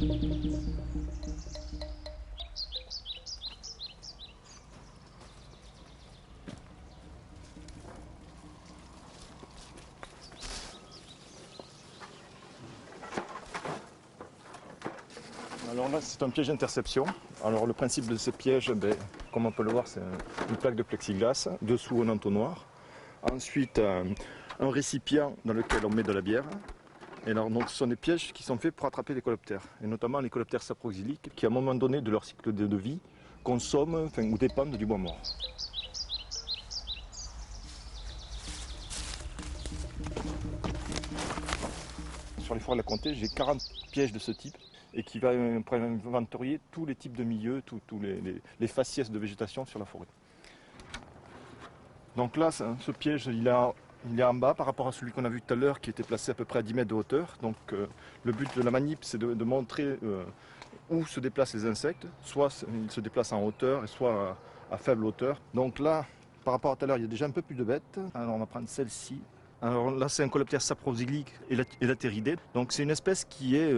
Alors là, c'est un piège d'interception. Alors le principe de ce piège, comme on peut le voir, c'est une plaque de plexiglas, dessous un entonnoir. Ensuite, un récipient dans lequel on met de la bière. Et alors, donc, ce sont des pièges qui sont faits pour attraper les coléoptères, et notamment les coléoptères saproxyliques, qui à un moment donné de leur cycle de vie, consomment ou dépendent du bois mort. Sur les forêts de la Comté, j'ai 40 pièges de ce type, et qui va inventorier tous les types de milieux, tous les faciès de végétation sur la forêt. Donc là, ce piège, il est en bas par rapport à celui qu'on a vu tout à l'heure, qui était placé à peu près à 10 mètres de hauteur. Donc le but de la manip, c'est de montrer où se déplacent les insectes. Soit ils se déplacent en hauteur, et soit à faible hauteur. Donc là, par rapport à tout à l'heure, il y a déjà un peu plus de bêtes. Alors on va prendre celle-ci. Alors là, c'est un coléoptère saproxylique élatéridé. Donc c'est une espèce qui est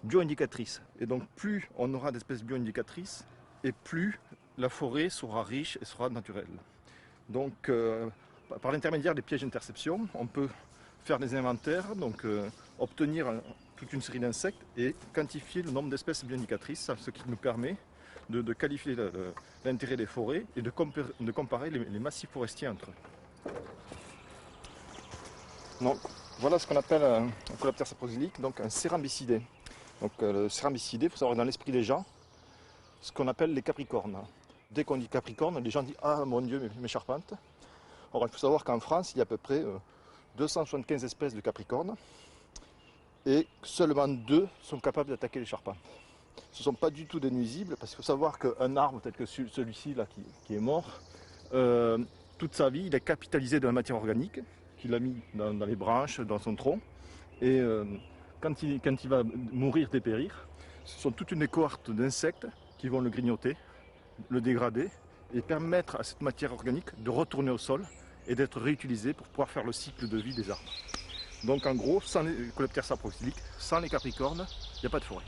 bio-indicatrice. Et donc plus on aura d'espèces bio-indicatrices, et plus la forêt sera riche et sera naturelle. Donc par l'intermédiaire des pièges d'interception, on peut faire des inventaires, donc obtenir toute une série d'insectes et quantifier le nombre d'espèces bio-indicatrices, ce qui nous permet de qualifier l'intérêt des forêts et de comparer les massifs forestiers entre eux. Donc voilà ce qu'on appelle un coléoptère saproxylique, donc un cérambycidé. Donc le cérambycidé, il faut savoir dans l'esprit des gens, ce qu'on appelle les capricornes. Dès qu'on dit capricorne, les gens disent « Ah mon Dieu, mes charpentes ». Or il faut savoir qu'en France, il y a à peu près 275 espèces de capricornes et seulement 2 sont capables d'attaquer les charpentes. Ce ne sont pas du tout des nuisibles, parce qu'il faut savoir qu'un arbre tel que celui-ci là qui est mort, toute sa vie, il a capitalisé de la matière organique qu'il a mis dans les branches, dans son tronc. Et quand il va mourir, dépérir, ce sont toute une cohorte d'insectes qui vont le grignoter, le dégrader et permettre à cette matière organique de retourner au sol et d'être réutilisée pour pouvoir faire le cycle de vie des arbres. Donc en gros, sans les coléoptères saproxyliques, sans les capricornes, il n'y a pas de forêt.